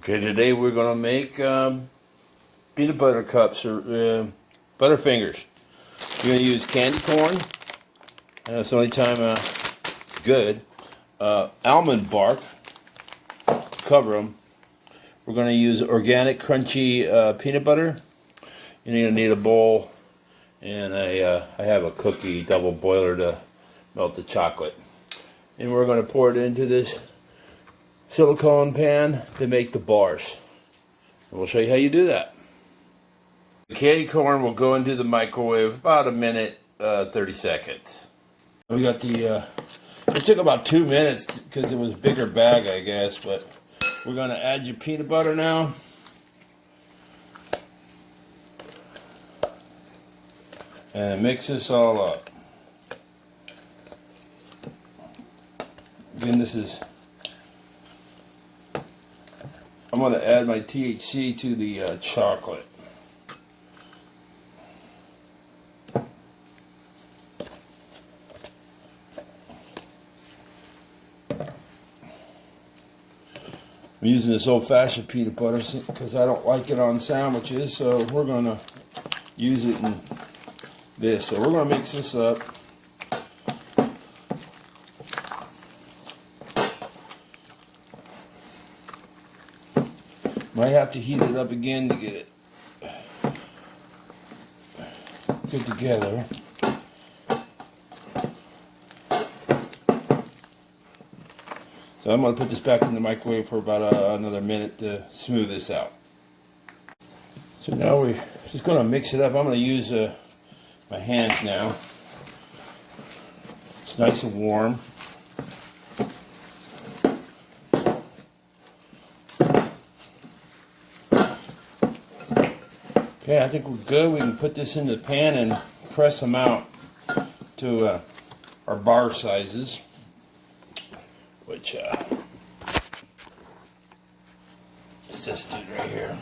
Okay, today we're going to make peanut butter cups or Butterfingers. You're going to use candy corn. That's the only time it's good. Almond bark, cover them. We're going to use organic crunchy peanut butter. You're going to need a bowl, and I have a cookie double boiler to melt the chocolate. And we're going to pour it into this silicone pan to make the bars. And we'll show you how you do that. The candy corn will go into the microwave about a minute, 30 seconds. We got the, it took about 2 minutes because it was a bigger bag, I guess, but we're going to add your peanut butter now. And mix this all up. Again, I'm going to add my THC to the chocolate. I'm using this old-fashioned peanut butter because I don't like it on sandwiches, so we're going to use it in this. So we're going to mix this up. Might have to heat it up again to get it good together. So I'm going to put this back in the microwave for about another minute to smooth this out. So now we're just going to mix it up. I'm going to use my hands now. It's nice and warm. Okay, I think we're good. We can put this in the pan and press them out to our bar sizes, which is this dude right here.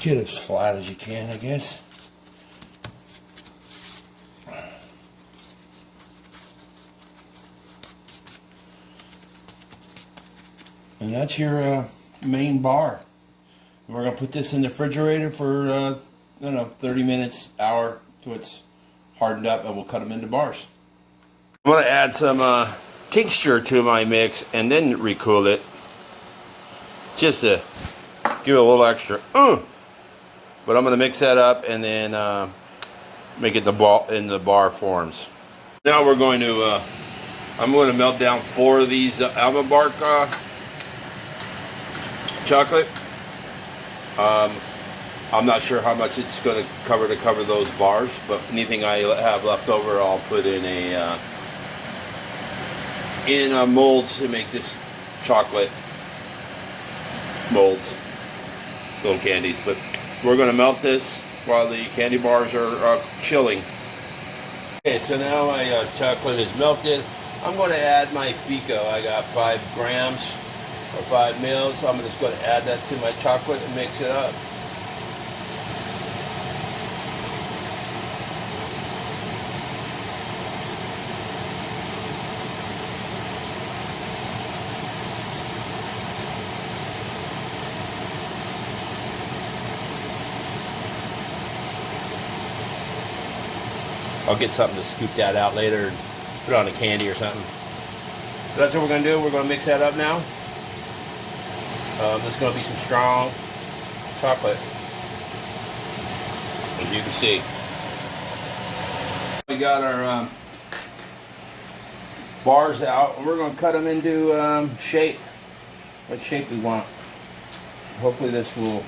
Get it as flat as you can, I guess. And that's your main bar. And we're going to put this in the refrigerator for, I don't know, 30 minutes, hour, till it's hardened up, and we'll cut them into bars. I'm going to add some tincture to my mix and then recool it, just to give it a little extra. But I'm going to mix that up and then make it in the bar forms. Now we're going to, I'm going to melt down 4 of these Almond Bark chocolate. I'm not sure how much it's going to cover those bars, but anything I have left over I'll put in molds to make this chocolate molds, little candies. But we're going to melt this while the candy bars are chilling. Okay, so now my chocolate is melted. I'm going to add my FECO. I got 5 grams or 5 mils, so I'm just going to add that to my chocolate and mix it up. I'll get something to scoop that out later and put on a candy or something. So that's what we're going to do. We're going to mix that up now. This is going to be some strong chocolate, as you can see. We got our bars out, and we're going to cut them into shape, what shape we want. Hopefully this will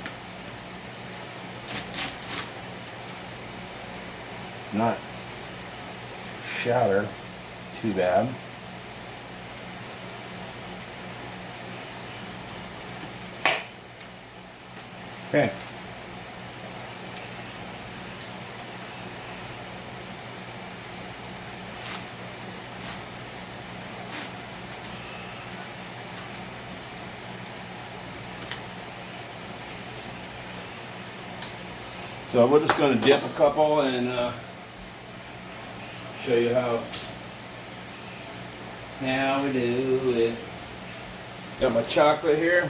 not shatter too bad. Okay. So we're just going to dip a couple and show you how we do it. Got my chocolate here.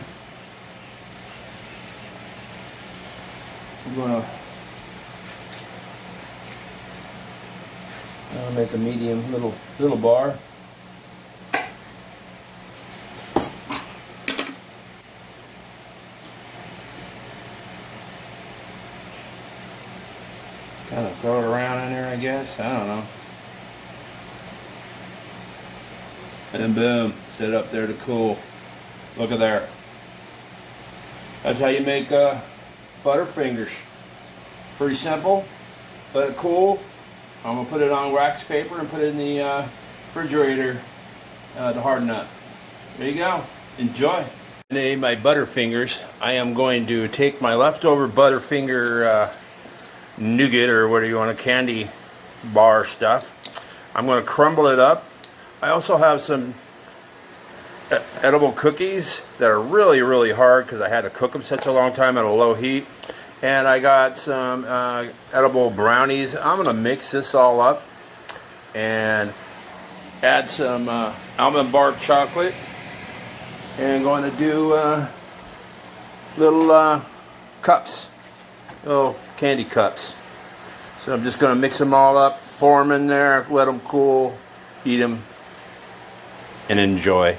I'm going to make a medium little bar. Kind of throw it around in there, I guess. I don't know. And boom, sit up there to cool. Look at there. That's how you make Butterfingers. Pretty simple, let it cool. I'm gonna put it on wax paper and put it in the refrigerator to harden up. There you go. Enjoy. Today, my Butterfingers. I am going to take my leftover Butterfinger nougat, or what do you want, a candy bar stuff. I'm going to crumble it up. I also have some edible cookies that are really hard because I had to cook them such a long time at a low heat. And I got some edible brownies. I'm going to mix this all up and add some Almond Bark chocolate. And going to do little cups, little candy cups. So I'm just going to mix them all up, pour them in there, let them cool, eat them, and enjoy.